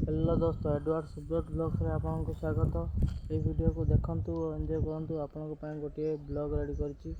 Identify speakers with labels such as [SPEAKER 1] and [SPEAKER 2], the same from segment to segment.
[SPEAKER 1] Hello दोस्तों, Edward Subrat blogs रे आपनको स्वागत। ये वीडियो को देखंतु और एंजॉय करंतु। आपनको ପାଇଁ गोटे ब्लॉग रेडी करछि।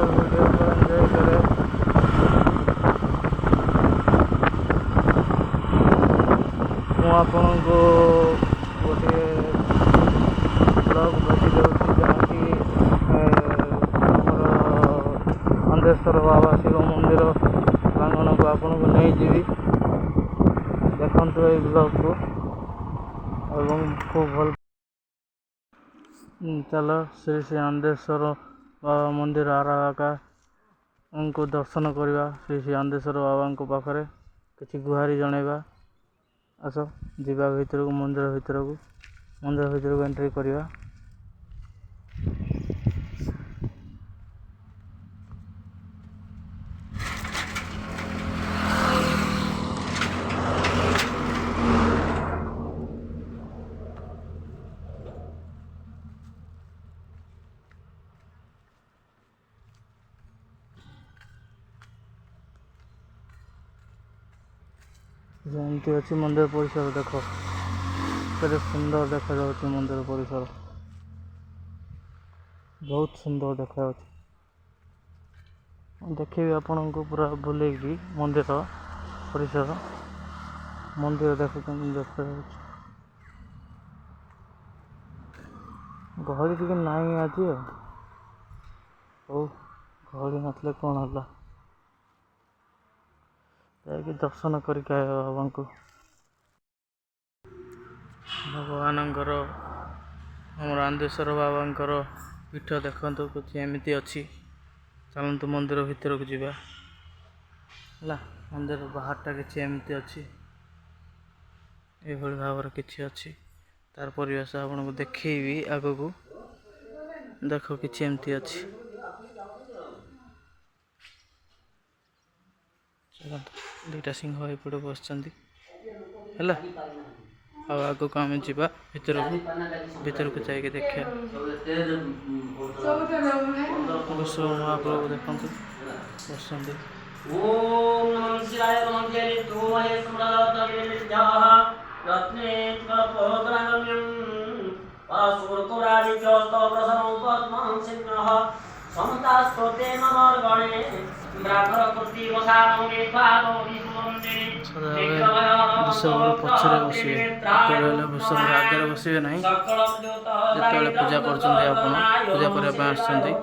[SPEAKER 1] वीडियो को एंजॉय करे। ମୁଁ ଆପଣଙ୍କୁ ଗୋଟିଏ ବ୍ଲଗ୍ ଦେଖି ଦେଉଛି, ଯାହାକି ଆମର ଅନ୍ଧେଶ୍ୱର ବାବା ଶିବ ମନ୍ଦିର ପ୍ରାଙ୍ଗଣକୁ ଆପଣଙ୍କୁ ନେଇଯିବି। ଦେଖନ୍ତୁ ଏଇ ବ୍ଲଗ୍କୁ ଏବଂ ଖୁବ୍ ଭଲ। ଚାଲ ଶ୍ରୀ ଶ୍ରୀ ଅନ୍ଧେଶ୍ୱର ବାବା ମନ୍ଦିର ଆରାବାକାଙ୍କୁ ଦର୍ଶନ କରିବା। ଶ୍ରୀ ଶ୍ରୀ ଅନ୍ଧେଶ୍ୱର ବାବାଙ୍କ ପାଖରେ କିଛି ଗୁହାରି ଜଣାଇବା। ଆସ ଯିବା ଭିତରକୁ, ମନ୍ଦିର ଭିତରକୁ ଏଣ୍ଟ୍ରି କରିବା। ଯେମିତି ଅଛି ମନ୍ଦିର ପରିସର, ଦେଖ କେତେ ସୁନ୍ଦର ଦେଖାଯାଉଛି। ମନ୍ଦିର ପରିସର ବହୁତ ସୁନ୍ଦର ଦେଖାଯାଉଛି। ଦେଖେଇବି ଆପଣଙ୍କୁ ପୁରା ବୁଲେଇକି ମନ୍ଦିର ପରିସର। ମନ୍ଦିର ଦେଖୁଛନ୍ତି, ଦେଖାଯାଉଛି। ଗହଳି ଟିକେ ନାହିଁ ଆଜି। ହଉ, ଗହଳି ନଥିଲେ କ'ଣ ହେଲା, ଯାଇକି ଦର୍ଶନ କରିକି ଆଇବା ବାବାଙ୍କୁ। ଭଗବାନଙ୍କର, ଆମର ଅନ୍ଧେଶ୍ୱର ବାବାଙ୍କର ପୀଠ ଦେଖନ୍ତୁ କିଛି ଏମିତି ଅଛି। ଚାଲନ୍ତୁ ମନ୍ଦିର ଭିତରକୁ ଯିବା ହେଲା। ମନ୍ଦିର ବାହାରଟା କିଛି ଏମିତି ଅଛି, ଏଭଳି ଭାବରେ କିଛି ଅଛି। ତାର ପରିବେଶ ଆପଣଙ୍କୁ ଦେଖେଇବି ଆଗକୁ। ଦେଖ କିଛି ଏମିତି ଅଛି। ଦୁଇଟା ସିଂହ ଏପଟେ ବସିଛନ୍ତି ହେଲା। ଆଉ ଆଗକୁ ଆମେ ଯିବା ଭିତରକୁ ଯାଇକି ଦେଖିବା। ବିଶ୍ୱ ମହାପ୍ରଭୁ ଦେଖନ୍ତୁ ବସିଛନ୍ତି। ଓମ୍ ନମଃ ଶିବାୟ ନମଃ ତୁମେ ସମ୍ରାଟଗିରିଜଃ ରତ୍ନେ କପୋଦ୍ରାଗମ୍ୟଂ ପାସୁରକୁରାରି ଚତପ୍ରସନଂ পদ্মং সিংহ সমতাস্ততে নরগণে ব্রাহ্মণকৃতি বসানং নিপাদং বিষ্ণুবন্দে ବିଶ୍ୱର ପଛରେ ବସିବେ, ଯେତେବେଳେ ବିଶ୍ୱର ଆଗରେ ବସିବେ ନାହିଁ। ଯେତେବେଳେ ପୂଜା କରୁଛନ୍ତି, ଆପଣ ପୂଜା କରିବା ପାଇଁ ଆସିଛନ୍ତି।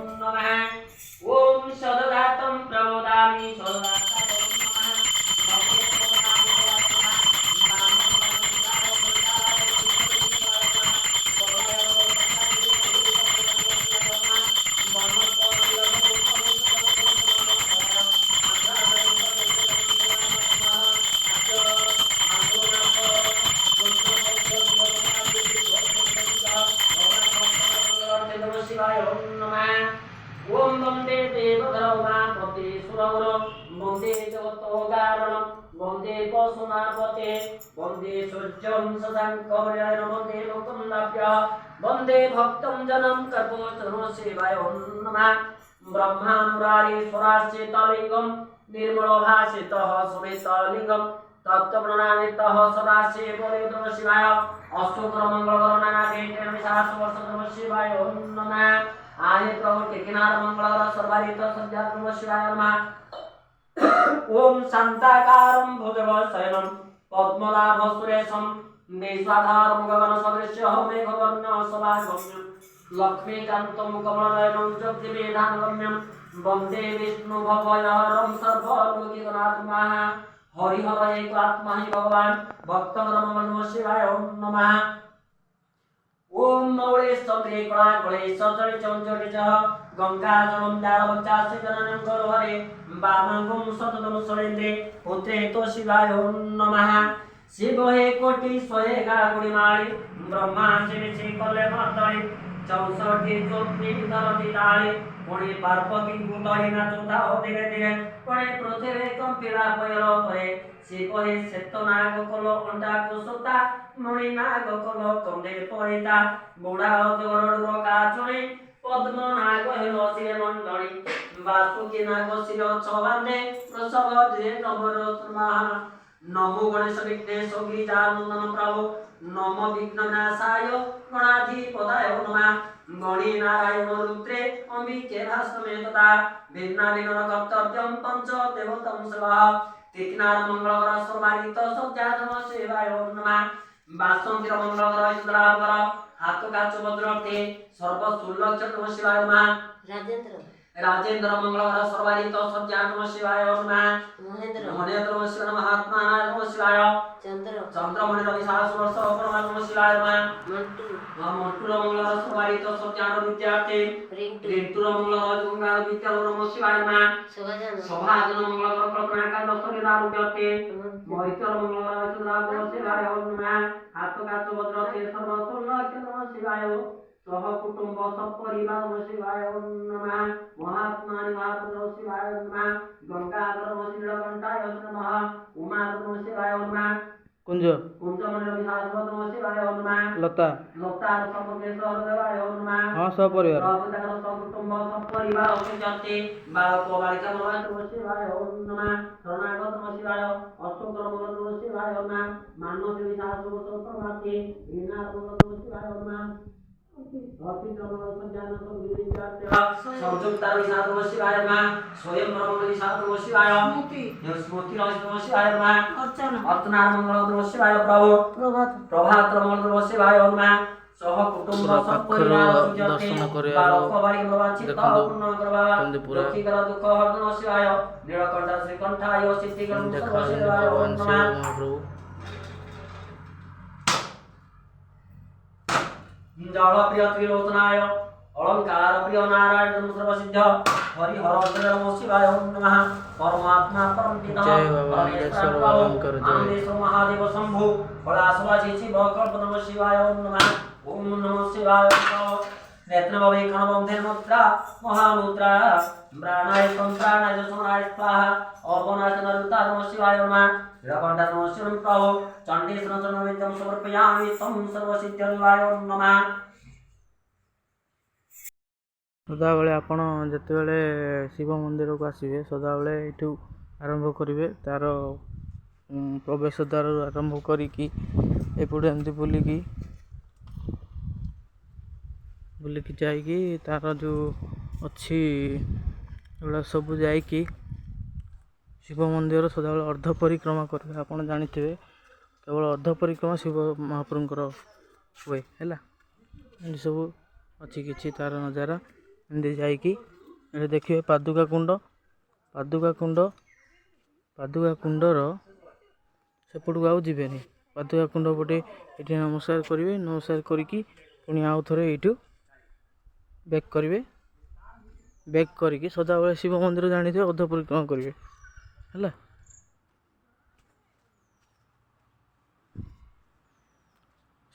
[SPEAKER 1] ओम वंदे देवधर्मापते सुरवर वंदे जगतोदारण वंदे पशुनापते वंदे सूर्यं शशाङ्कमयं वंदे लोकन्नाभ्य वंदे भक्तं जनं कर्पूरं शिवाय नमः। ब्रह्मा मुरारीश्वराश्चितलिङ्गं निर्मलभासितः सुरेशलिङ्गं तत्त्वप्रणानितः सदाशिवोदय शिवाय अष्टोत्तरमङ्गलकरो नानाकेतन शिवाय नमः। आये प्रभु टेकिनार मंगलर सर्वारित सज्जात्म शिवाय नमः। ओम शांताकारं भुजगशयनं पद्मनाभ सुरेशं निस्वाधारं गगन सदृश्यं मेघवर्ण सभागम्यं लक्ष्मीकान्तं कमलनयनं जगद्विधानगम्यं वन्दे विष्णु भवयहरं सर्वलोकिनाथं हरिहर एकात्मा हि भगवान् भक्तगणं शिवाय नमः। ओम मौले चंद्रे कला कले सचरि चंचरि च गंगा जलम दार बच्चा से जननम गौरवरे बामंगुम सततम सुरेंद्रे पुत्रे तो शिवाय ओम नमः शिव हे कोटि स्वये गागुड़ी मारी ब्रह्मा से कले मर्दई 64 ज्योति धरती ताली पुणी पार्वती गुतई नाचुता हो धीरे धीरे पुणी पृथ्वी कंपिला पयलो परे शिव हे श्वेत नाग कलो अंडा कुसुता मणि नाग कलो कंदे पयता बुढ़ा जोरड़ काचुणी पद्म नाग हेलो शिरे मंडली वासुकी नाग शिर छबांदे प्रसव जे नवरत्न नमो गणेश विघ्नेश गिरिजानंदन प्रभु नमो विघ्ननाशाय गणाधिपताय नमः गणी नारायण रुद्रे अंबिके भास्कमे तथा भिन्ना विघ्न कर्तव्यं पंच देवतं सेवा तीक्ष्णार मंगलकर सर्वारित सज्जातम सेवाय नमः बासंतिर मंगलकर इंद्रावर हाथ काच वज्रते सर्व सुलक्ष नमः शिवाय नमः राजेंद्र मंगलकर सर्वारित सज्जातम शिवाय नमः महेंद्र नमः शिवाय महात्मा नमः शिवाय चंद्रमणि रवि सहस्र वर्ष परमात्मा नमः शिवाय नमः मंटू मंगलकर सर्वारित सज्जातम विद्यार्थी रिंटू मंगलकर गंगा विद्यालय नमः शिवाय नमः शोभाजन मंगलकर कल्पना का दर्शन आरोग्यते मोहितर मंगलकर चंद्रावर नमः शिवाय नमः हाथ काच वज्रते सर्व सुलक्ष नमः शिवाय सह कुटुंब सपरिवार नमः शिवाय नमः महात्मा नमः शिवाय नमः गंगाधर नमः नीलकंठाय नमः उमा नमः शिवाय नमः कुंज मंडल शाश्वत नमः शिवाय नमः लता सर्वकेश्वर देवाय नमः हां सब परिवार प्रभुतार सब कुटुंब सपरिवार अतिजते बालक बालिका नमः शिवाय नमः शरणागत नमः शिवाय अशोक नमः शिवाय नमः मानव शाश्वत प्रभाते हीना नमः शिवाय नमः संयुक्त शिवाय स्वयं ब्रह्म शिवाय स्मृति शिवाय अर्चना मंगल शिवाय प्रभु प्रभात मंगल शिवाय सह कुटुंब दर्शन दुख हर्दन शिवाय नीलकंठ श्रीकंठाय सिद्धिकंठ जल प्रिय त्रिलोचनाय अलंकार प्रिय नारायण सर्वसिद्ध हरिहर नमः शिवाय नमः परमात्मा परम पिता परमेश्वर महादेव शंभु कलासवाजी शिव कल्प नमः शिवाय नमः ओम नमः शिवाय नेत्रभवे कणबंधे मुद्रा महामुद्रा प्राणाय संप्राणाय समाय स्वाहा अपनाशन रुता नमः शिवाय नमः नीलकंठ नमः शिवं प्रभु चंडीश्वर चरणविद्यं समर्पयामि तं सर्वसिद्धिर्वाय नमः
[SPEAKER 2] सदाबले आपण जितेबले शिव मंदिर को आसवे सदाबले ये आरंभ करेंगे तार प्रवेश द्वार आरंभ करी एपटे एमती बुलिकी जाइकी तार जो अच्छी सब जाइकी शिव मंदिर सदाबले अर्ध परिक्रमा करेंगे आप जानते केवल अर्ध परिक्रमा शिव महाप्रभुंर हुए है सब अच्छी किसी तार नजारा एमती जाइकी देखिए पादुका कुंडर सेपटू आउ जीवे पादुका कुंड पटे ये नमस्कार करेंगे नमस्कार करी पुणी आउ थे यू बैक करेंगे बैक करके सदाबले शिव मंदिर जानी थे अर्ध परिक्रमा करेंगे है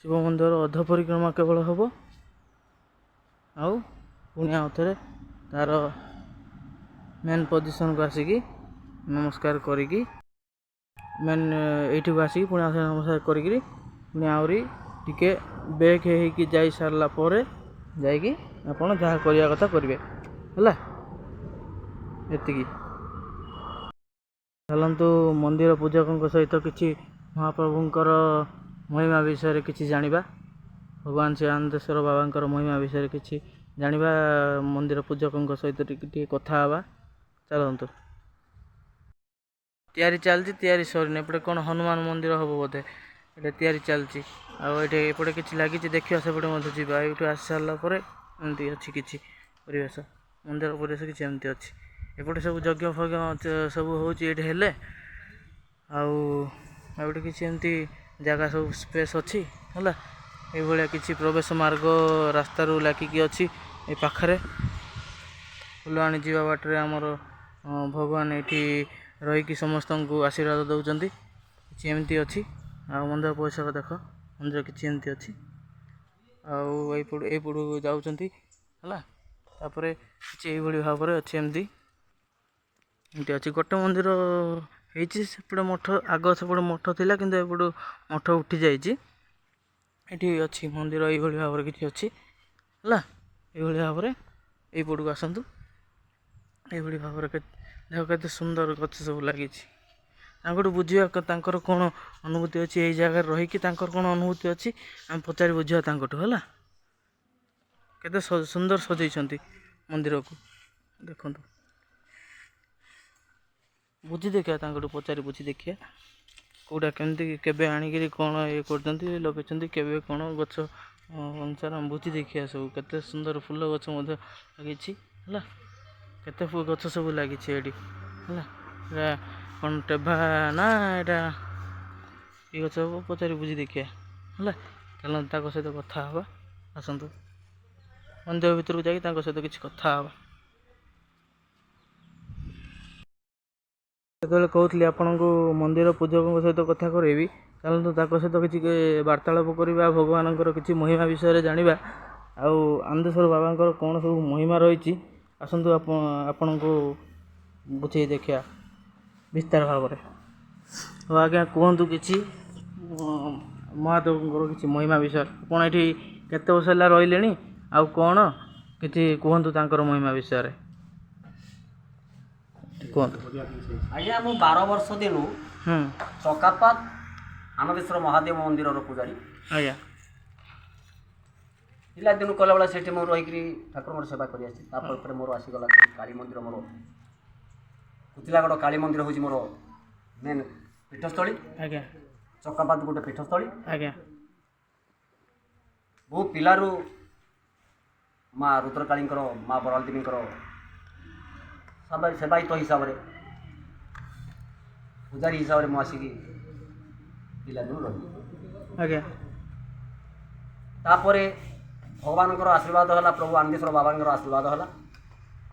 [SPEAKER 2] शिव मंदिर अर्ध परिक्रमा केवल हम आउ पुणी आउ थे तार मेन पोजिशन को आसिकी नमस्कार करी मेन ये आसिक पुणी नमस्कार करी पुणी आहरी टिके बैक हो जा सारा पर जाकि आपड़ जहाँ करने कथा करेंगे है चलतु मंदिर पूजकों सहित किसी महाप्रभुंर महिमा विषय किसी जानिबा भगवान श्री आनंदेश्वर बाबा महिमा विषय किसी जानिबा मंदिर पूजकों सहित टी कथा हवा चलतु तैयारी चलती सरने एपटे कौन हनुमान मंदिर हम बोधे ये तैयारी चलती आउटे किसी लगी देखा सेपटे मत जावा ये आसी सारापर एमती अच्छी किसी परिवेश मंदिर परिवेश किसी एमती अच्छी एपटे सब यज्ञ फज्ञ सब होले आउटे किसी एमती जगह सब स्पेस अच्छी है ये किसी प्रवेश मार्ग रास्तार लागिकी अच्छी ए पाखरे ଫୁଲବାଣୀ ଯିବା ବାଟରେ ଆମର ଭଗବାନ ଏଠି ରହିକି ସମସ୍ତଙ୍କୁ ଆଶୀର୍ବାଦ ଦେଉଛନ୍ତି। କିଛି ଏମିତି ଅଛି। ଆଉ ମନ୍ଦିର ପରିସର ଦେଖ, ମନ୍ଦିର କିଛି ଏମିତି ଅଛି। ଆଉ ଏଇପଟକୁ ଯାଉଛନ୍ତି ହେଲା। ତାପରେ କିଛି ଏଇଭଳି ଭାବରେ ଅଛି ଏମିତି ଅଛି। ଗୋଟେ ମନ୍ଦିର ହେଇଛି, ସେପଟେ ମଠ ସେପଟେ ମଠ ଥିଲା, କିନ୍ତୁ ଏପଟୁ ମଠ ଉଠି ଯାଇଛି। ଏଠି ଅଛି ମନ୍ଦିର ଏଇଭଳି ଭାବରେ କିଛି ଅଛି ହେଲା। ଏଇଭଳି ଭାବରେ ଏଇପଟକୁ ଆସନ୍ତୁ। ଏଇଭଳି ଭାବରେ ଦେଖ କେତେ ସୁନ୍ଦର ଗଛ ସବୁ ଲାଗିଛି। ତାଙ୍କଠୁ ବୁଝିବା ତାଙ୍କର କ'ଣ ଅନୁଭୂତି ଅଛି ଏଇ ଜାଗାରେ ରହିକି, ତାଙ୍କର କ'ଣ ଅନୁଭୂତି ଅଛି ଆମେ ପଚାରି ବୁଝିବା ତାଙ୍କଠୁ ହେଲା। କେତେ ସୁନ୍ଦର ସଜେଇଛନ୍ତି ମନ୍ଦିରକୁ ଦେଖନ୍ତୁ। ବୁଝି ଦେଖିବା ତାଙ୍କଠୁ ପଚାରି ବୁଝି ଦେଖିବା କେଉଁଟା କେମିତି କେବେ ଆଣିକିରି କ'ଣ ଇଏ କରୁଛନ୍ତି ଲଗେଇଛନ୍ତି, କେବେ କ'ଣ ଗଛ ଅନୁସାରେ ଆମେ ବୁଝି ଦେଖିବା ସବୁ। କେତେ ସୁନ୍ଦର ଫୁଲ ଗଛ ମଧ୍ୟ ଲାଗିଛି ହେଲା। କେତେ ଗଛ ସବୁ ଲାଗିଛି ଏଠି ହେଲା। ଏଇଟା କ'ଣ ଟେଭା ନା ଏଇଟା ଏ ଗଛ ହବ ପଚାରି ବୁଝି ଦେଖିବା ହେଲା। ଚାଲ ତାଙ୍କ ସହିତ କଥା ହେବା। ଆସନ୍ତୁ ମନ୍ଦିର ଭିତରକୁ ଯାଇକି ତାଙ୍କ ସହିତ କିଛି କଥା ହେବା। ଯେତେବେଳେ କହୁଥିଲି ଆପଣଙ୍କୁ ମନ୍ଦିର ପୂଜକଙ୍କ ସହିତ କଥା କରେଇବି, ଚାଲନ୍ତୁ ତାଙ୍କ ସହିତ କିଛି ବାର୍ତ୍ତାଳାପ କରିବା, ଭଗବାନଙ୍କର କିଛି ମହିମା ବିଷୟରେ ଜାଣିବା। ଆଉ ଆନନ୍ଦେଶ୍ୱର ବାବାଙ୍କର କ'ଣ ସବୁ ମହିମା ରହିଛି, ଆସନ୍ତୁ ଆପଣଙ୍କୁ ବୁଝେଇ ଦେଖିବା ବିସ୍ତାର ଭାବରେ। ହଉ ଆଜ୍ଞା, କୁହନ୍ତୁ କିଛି ମହାଦେବଙ୍କର କିଛି ମହିମା ବିଷୟରେ। ଆପଣ ଏଠି କେତେ ବର୍ଷ ହେଲା ରହିଲେଣି, ଆଉ କ'ଣ କିଛି କୁହନ୍ତୁ ତାଙ୍କର ମହିମା ବିଷୟରେ କୁହନ୍ତୁ।
[SPEAKER 1] ଆଜ୍ଞା, ମୁଁ 12 ବର୍ଷ ଦିନୁ ଚକାପାତ ଆନନ୍ଦେଶ୍ୱର ମହାଦେବ ମନ୍ଦିରର ପୂଜାରୀ।
[SPEAKER 2] ଆଜ୍ଞା,
[SPEAKER 1] ପିଲାଦିନୁ କଲାବେଳେ ସେଠି ମୁଁ ରହିକିରି ଠାକୁରଙ୍କର ସେବା କରି ଆସିଛି। ତାପରେ ମୋର ଆସିଗଲା କାଳୀ ମନ୍ଦିର। ମୋର କୁଚିଲାଗଡ଼ କାଳୀ ମନ୍ଦିର ହେଉଛି ମୋର ମେନ୍ ପୀଠସ୍ଥଳୀ।
[SPEAKER 2] ଆଜ୍ଞା,
[SPEAKER 1] ଚକାପାତ ଗୋଟେ ପୀଠସ୍ଥଳୀ।
[SPEAKER 2] ଆଜ୍ଞା,
[SPEAKER 1] ବହୁ ପିଲାରୁ ମା ରୁଦ୍ରକାଳୀଙ୍କର, ମା ବରାଳ ଦେବୀଙ୍କର ସେବାୟିତ ହିସାବରେ, ପୂଜାରୀ ହିସାବରେ ମୁଁ ଆସିକି ପିଲାଦିନୁ ରହିଲି।
[SPEAKER 2] ଆଜ୍ଞା,
[SPEAKER 1] ତାପରେ ଭଗବାନଙ୍କର ଆଶୀର୍ବାଦ ହେଲା, ପ୍ରଭୁ ଆନନ୍ଦେଶ୍ୱର ବାବାଙ୍କର ଆଶୀର୍ବାଦ ହେଲା।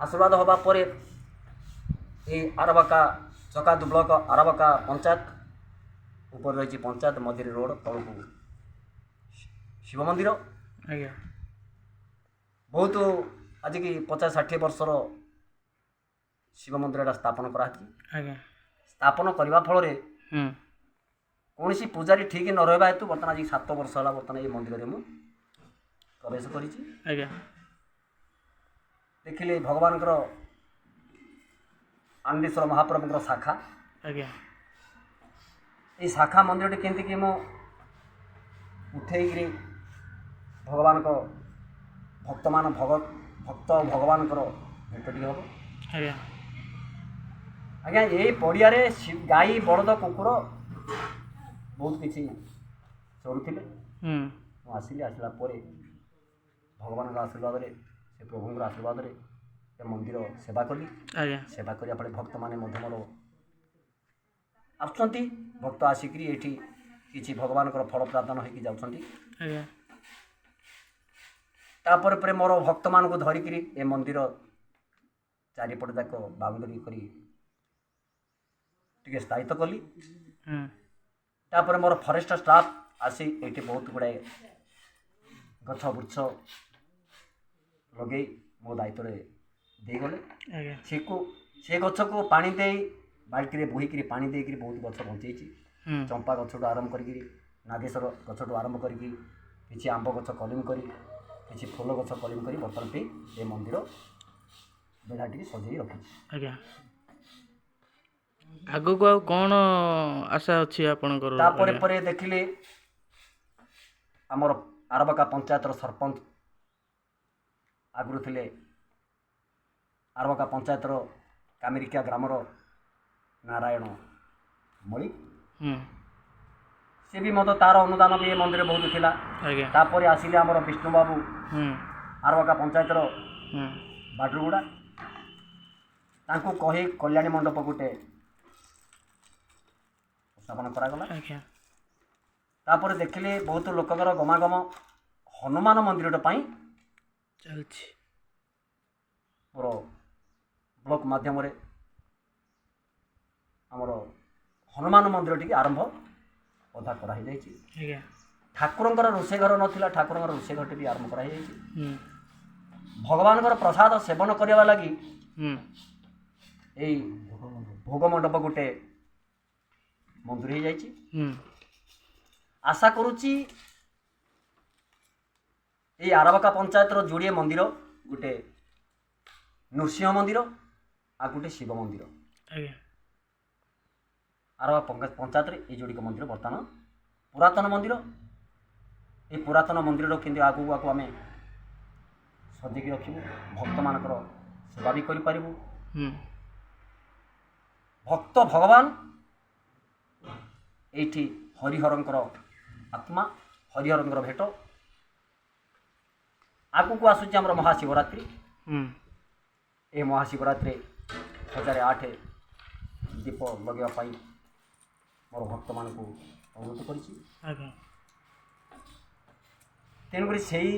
[SPEAKER 1] ଆଶୀର୍ବାଦ ହେବା ପରେ ଏଇ ଆରବାକା ଚକାଦ ବ୍ଲକ ଆରବାକା ପଞ୍ଚାୟତ ଉପରେ ରହିଛି ପଞ୍ଚାୟତ, ମଝିରେ ରୋଡ଼, ତଳକୁ ଶିବ ମନ୍ଦିର।
[SPEAKER 2] ଆଜ୍ଞା,
[SPEAKER 1] ବହୁତ ଆଜିକି 50-60 ବର୍ଷର ଶିବ ମନ୍ଦିରଟା ସ୍ଥାପନ କରାଯାଇଛି।
[SPEAKER 2] ଆଜ୍ଞା,
[SPEAKER 1] ସ୍ଥାପନ କରିବା ଫଳରେ କୌଣସି ପୂଜାରୀ ଠିକ୍ ନ ରହିବା ହେତୁ ବର୍ତ୍ତମାନ ଆଜି 7 ବର୍ଷ ହେଲା ବର୍ତ୍ତମାନ ଏଇ ମନ୍ଦିରରେ ମୁଁ ପ୍ରବେଶ କରିଛି।
[SPEAKER 2] ଆଜ୍ଞା,
[SPEAKER 1] ଦେଖିଲି ଭଗବାନଙ୍କର ଆନନ୍ଦେଶ୍ୱର ମହାପ୍ରଭୁଙ୍କର ଶାଖା।
[SPEAKER 2] ଆଜ୍ଞା,
[SPEAKER 1] ଏଇ ଶାଖା ମନ୍ଦିରଟି କେମିତିକି ମୁଁ ଉଠେଇକିରି ଭଗବାନଙ୍କ ଭକ୍ତ ଭଗବାନଙ୍କର ଭେଟ ଟିକେ ହେବ।
[SPEAKER 2] ଆଜ୍ଞା,
[SPEAKER 1] ଆଜ୍ଞା, ଏଇ ପଡ଼ିଆରେ ଗାଈ, ବଳଦ, କୁକୁର ବହୁତ କିଛି ଚରୁଥିଲେ। ମୁଁ ଆସିଲା ପରେ ଭଗବାନଙ୍କ ଆଶୀର୍ବାଦରେ, ସେ ପ୍ରଭୁଙ୍କର ଆଶୀର୍ବାଦରେ ଏ ମନ୍ଦିର ସେବା କଲି।
[SPEAKER 2] ଆଜ୍ଞା,
[SPEAKER 1] ସେବା କରିବା ଫଳରେ ଭକ୍ତମାନେ ମଧ୍ୟ ମୋର ଆସୁଛନ୍ତି। ଭକ୍ତ ଆସିକିରି ଏଠି କିଛି ଭଗବାନଙ୍କର ଫଳ ପ୍ରାର୍ଥନା ହୋଇକି ଯାଉଛନ୍ତି।
[SPEAKER 2] ଆଜ୍ଞା,
[SPEAKER 1] ତାପରେ ପରେ ମୋର ଭକ୍ତମାନଙ୍କୁ ଧରିକିରି ଏ ମନ୍ଦିର ଚାରିପଟ ଯାକ ବାଉଣ୍ଡରୀ କରି ଟିକେ ସ୍ଥାୟିତ୍ୱ କଲି। ତାପରେ ମୋର ଫରେଷ୍ଟ ଷ୍ଟାଫ୍ ଆସି ଏଇଠି ବହୁତ ଗୁଡ଼ାଏ ଗଛ ବୃକ୍ଷ ଲଗେଇ ମୋ ଦାୟିତ୍ୱରେ ଦେଇଗଲେ। ସେ ଗଛକୁ ପାଣି ଦେଇ ବାଲ୍ଟିରେ ବୋହିକିରି ପାଣି ଦେଇକିରି ବହୁତ ଗଛ ବଞ୍ଚେଇଛି। ଚମ୍ପା ଗଛଠୁ ଆରମ୍ଭ କରିକିରି ନାଗେଶ୍ୱର ଗଛଠୁ ଆରମ୍ଭ କରିକି କିଛି ଆମ୍ବ ଗଛ କଲିମ କରି, କିଛି ଫୁଲ ଗଛ କଲିମ କରି ବର୍ତ୍ତମାନ ପାଇଁ ଏ ମନ୍ଦିର ବେଢ଼ାଟିକି ସଜେଇ ରଖିଛି।
[SPEAKER 2] ଆଜ୍ଞା, ଆଗକୁ ଆଉ କ'ଣ ଆଶା ଅଛି ଆପଣଙ୍କର?
[SPEAKER 1] ତାପରେ ପରେ ଦେଖିଲି ଆମର ଆରବାକା ପଞ୍ଚାୟତର ସରପଞ୍ଚ ଆଗରୁ ଥିଲେ, ଆରବାକା ପଞ୍ଚାୟତର କାମିରିକିଆ ଗ୍ରାମର ନାରାୟଣ ମଳିକ। ସେ ବି ମଧ୍ୟ ତାର ଅନୁଦାନ ବି ଏ ମନ୍ଦିରରେ ବହୁତ ଥିଲା। ତାପରେ ଆସିଲେ ଆମର ବିଷ୍ଣୁ ବାବୁ, ଆରବାକା ପଞ୍ଚାୟତର ବାଡରୁଗୁଡ଼ା। ତାଙ୍କୁ କହି କଲ୍ୟାଣୀ ମଣ୍ଡପ ଗୋଟେ ସ୍ଥାପନ କରାଗଲା। ତାପରେ ଦେଖିଲେ ବହୁତ ଲୋକଙ୍କର ଗମାଗମ ହନୁମାନ ମନ୍ଦିରଟା ପାଇଁ ଚାଲିଛି। ମୋର
[SPEAKER 3] ବ୍ଲକ ମାଧ୍ୟମରେ ଆମର ହନୁମାନ ମନ୍ଦିରଟିକି ଆରମ୍ଭ ଅଧା କରାହେଇଯାଇଛି।
[SPEAKER 2] ଆଜ୍ଞା
[SPEAKER 3] ଠାକୁରଙ୍କର ରୋଷେଇ ଘର ନଥିଲା, ଠାକୁରଙ୍କର ରୋଷେଇ ଘରଟି ବି ଆରମ୍ଭ କରାଯାଇଛି।
[SPEAKER 2] ହୁଁ
[SPEAKER 3] ଭଗବାନଙ୍କର ପ୍ରସାଦ ସେବନ କରିବା ଲାଗି
[SPEAKER 2] ହୁଁ
[SPEAKER 3] ଏଇ ଭୋଗ ମଣ୍ଡପ ଗୋଟେ ମନ୍ଦିର ହେଇଯାଇଛି।
[SPEAKER 2] ହୁଁ
[SPEAKER 3] ଆଶା କରୁଛି ଏଇ ଆରବକା ପଞ୍ଚାୟତର ଯୋଡ଼ିଏ ମନ୍ଦିର, ଗୋଟେ ନୃସିଂହ ମନ୍ଦିର ଆଉ ଗୋଟେ ଶିବ ମନ୍ଦିର,
[SPEAKER 2] ଆଜ୍ଞା
[SPEAKER 3] ଆରବକା ପଞ୍ଚାୟତରେ ଏଇ ଯୋଡ଼ିକ ମନ୍ଦିର ବର୍ତ୍ତମାନ ପୁରାତନ ମନ୍ଦିର। এই ପୁରାତନ ମନ୍ଦିରର କିନ୍ତୁ ଆଗକୁ ଆମେ ସଜେଇକି ରଖିବୁ, ଭକ୍ତମାନଙ୍କର ସେବା ବି କରିପାରିବୁ।
[SPEAKER 2] ହୁଁ
[SPEAKER 3] ଭକ୍ତ ଭଗବାନ ଏଇଠି ହରିହରଙ୍କର ଆତ୍ମା, ହରିହରଙ୍କର ଭେଟ। ଆଗକୁ ଆସୁଛି ଆମର ମହାଶିବରାତ୍ରି।
[SPEAKER 2] ହୁଁ
[SPEAKER 3] ଏ ମହାଶିବରାତ୍ରି 1008 ଦୀପ ଲଗାଇବା ପାଇଁ ମୋର ଭକ୍ତମାନଙ୍କୁ ଅନୁରୋଧ କରିଛି।
[SPEAKER 2] ଆଜ୍ଞା
[SPEAKER 3] ତେଣୁକରି ସେହି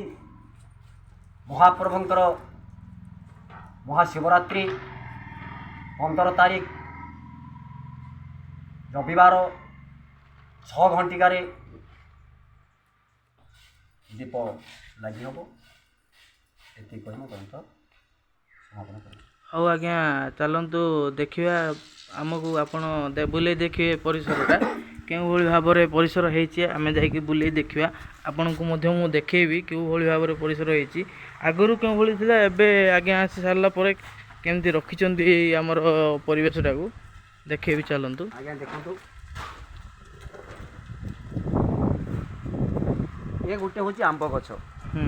[SPEAKER 3] ମହାପ୍ରଭୁଙ୍କର ମହାଶିବରାତ୍ରି 15 ତାରିଖ ରବିବାର 6 ଘଣ୍ଟିକାରେ ଦୀପ ଲାଗି ହେବ। ଏତିକି କହି ମୁଁ ଗ୍ରନ୍ଥ ସମାପନ କରିବି।
[SPEAKER 2] ହଉ ଆଜ୍ଞା ଚାଲନ୍ତୁ ଦେଖିବା, ଆମକୁ ଆପଣ ବୁଲେଇ ଦେଖିବେ ପରିସରଟା କେଉଁଭଳି ଭାବରେ ପରିସର ହେଇଛି, ଆମେ ଯାଇକି ବୁଲେଇ ଦେଖିବା। ଆପଣଙ୍କୁ ମଧ୍ୟ ମୁଁ ଦେଖେଇବି କେଉଁଭଳି ଭାବରେ ପରିସର ହେଇଛି, ଆଗରୁ କେଉଁଭଳି ଥିଲା, ଏବେ ଆଜ୍ଞା ଆସି ସାରିଲା ପରେ କେମିତି ରଖିଛନ୍ତି ଆମର ପରିବେଶଟାକୁ ଦେଖେଇବି, ଚାଲନ୍ତୁ।
[SPEAKER 3] ଆଜ୍ଞା ଦେଖନ୍ତୁ, ଏ ଗୋଟେ ହେଉଛି ଆମ୍ବ ଗଛ।
[SPEAKER 2] ହୁଁ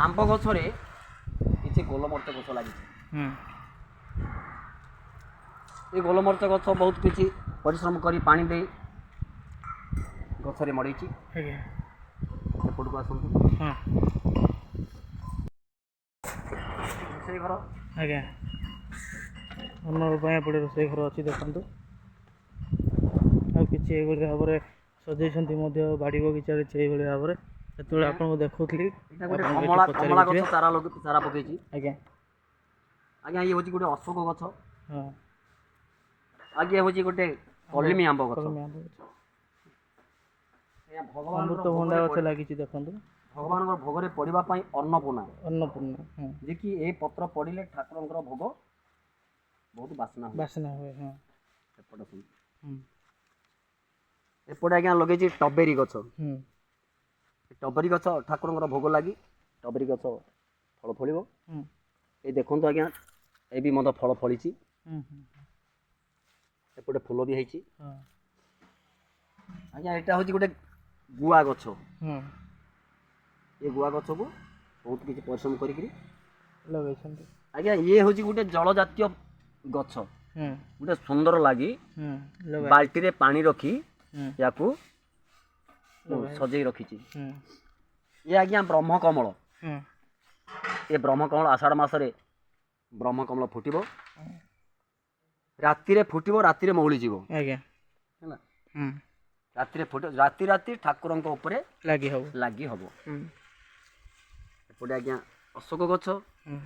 [SPEAKER 3] ଆମ୍ବ ଗଛରେ କିଛି ଗୋଲମରିଚ ଗଛ ଲାଗିଛି।
[SPEAKER 2] ହୁଁ
[SPEAKER 3] ଏ ଗୋଲମରିଚ ଗଛ ବହୁତ କିଛି ପରିଶ୍ରମ କରି ପାଣି ଦେଇ ଗଛରେ ମଡ଼େଇଛି।
[SPEAKER 2] ଆଜ୍ଞା
[SPEAKER 3] ଏପଟକୁ ଆସନ୍ତୁ,
[SPEAKER 2] ହଁ
[SPEAKER 3] ରୋଷେଇ ଘର।
[SPEAKER 2] ଆଜ୍ଞା ଅନ୍ନର ପାଇଁ ଏପଟେ ରୋଷେଇ ଘର ଅଛି, ଦେଖନ୍ତୁ। ଆଉ କିଛି ଏଇଭଳି ଭାବରେ ସଜେଇଛନ୍ତି ମଧ୍ୟ ବାଡ଼ି ବଗିଚାରେ ସେଇଭଳି ଭାବରେ। ସେତେବେଳେ ଆପଣଙ୍କୁ ଦେଖାଉଥିଲି,
[SPEAKER 3] ଏଇଟା ଗୋଟେ କମଳା ଗଛ ଚାରା ପକେଇଛି।
[SPEAKER 2] ଆଜ୍ଞା
[SPEAKER 3] ଆଜ୍ଞା ଇଏ ହେଉଛି ଗୋଟେ ଅଶୋକ ଗଛ।
[SPEAKER 2] ହଁ
[SPEAKER 3] ଆଜ୍ଞା ହେଉଛି ଗୋଟେ କଲିମି ଆମ୍ବ ଗଛ।
[SPEAKER 2] କଲମି ଆମ୍ବ ଗଛ,
[SPEAKER 3] ଅମୃତଭଣ୍ଡା
[SPEAKER 2] ଗଛ ଲାଗିଛି, ଦେଖନ୍ତୁ।
[SPEAKER 3] ଭଗବାନଙ୍କର ଭୋଗରେ ପଡ଼ିବା ପାଇଁ ଅନ୍ନପୂର୍ଣ୍ଣା,
[SPEAKER 2] ହଁ
[SPEAKER 3] ଯିଏକି ଏ ପତ୍ର ପଡ଼ିଲେ ଠାକୁରଙ୍କର ଭୋଗ ବହୁତ ବାସ୍ନା ହୁଏ।
[SPEAKER 2] ହଁ
[SPEAKER 3] ଏପଟେ ଶୁଣ,
[SPEAKER 2] ହୁଁ
[SPEAKER 3] ଏପଟେ ଆଜ୍ଞା ଲଗେଇଛି ଟବେରୀ ଗଛ।
[SPEAKER 2] ହୁଁ
[SPEAKER 3] ଟବେରୀ ଗଛ ଠାକୁରଙ୍କର ଭୋଗ ଲାଗି ଟବେରୀ ଗଛ ଫଳ ଫଳିବ।
[SPEAKER 2] ହୁଁ
[SPEAKER 3] ଏଇ ଦେଖନ୍ତୁ ଆଜ୍ଞା, ଏ ବି ମଧ୍ୟ ଫଳ ଫଳିଛି।
[SPEAKER 2] ହୁଁ
[SPEAKER 3] ଏପଟେ ଫୁଲ ବି ହେଇଛି।
[SPEAKER 2] ହଁ
[SPEAKER 3] ଆଜ୍ଞା ଏଇଟା ହେଉଛି ଗୋଟେ ଗୁଆ ଗଛ।
[SPEAKER 2] ହୁଁ
[SPEAKER 3] ଏ ଗୁଆ ଗଛକୁ ବହୁତ କିଛି ପରିଶ୍ରମ କରିକିରି
[SPEAKER 2] ଲଗେଇଛନ୍ତି।
[SPEAKER 3] ଆଜ୍ଞା ଇଏ ହେଉଛି ଗୋଟେ ଜଳଜାତୀୟ ଗଛ,
[SPEAKER 2] ହୁଁ
[SPEAKER 3] ଗୋଟେ ସୁନ୍ଦର ଲାଗି
[SPEAKER 2] ହୁଁ
[SPEAKER 3] ବାଲ୍ଟିରେ ପାଣି ରଖି
[SPEAKER 2] ହୁଁ
[SPEAKER 3] ୟାକୁ ସଜେଇ ରଖିଛି।
[SPEAKER 2] ହୁଁ
[SPEAKER 3] ଇଏ ଆଜ୍ଞା ବ୍ରହ୍ମକମଳ।
[SPEAKER 2] ହୁଁ
[SPEAKER 3] ଏ ବ୍ରହ୍ମକମଳ ଆଷାଢ଼ ମାସରେ ବ୍ରହ୍ମକମଳ ଫୁଟିବ, ରାତିରେ ଫୁଟିବ, ରାତିରେ ମଉଳିଯିବ।
[SPEAKER 2] ଆଜ୍ଞା
[SPEAKER 3] ହେଲା,
[SPEAKER 2] ହୁଁ
[SPEAKER 3] ରାତିରେ ଫୁଟିବ, ରାତି ଠାକୁରଙ୍କ ଉପରେ
[SPEAKER 2] ଲାଗି
[SPEAKER 3] ହେବ।
[SPEAKER 2] ହୁଁ
[SPEAKER 3] ଏପଟେ ଆଜ୍ଞା ଅଶୋକ ଗଛ।
[SPEAKER 2] ହୁଁ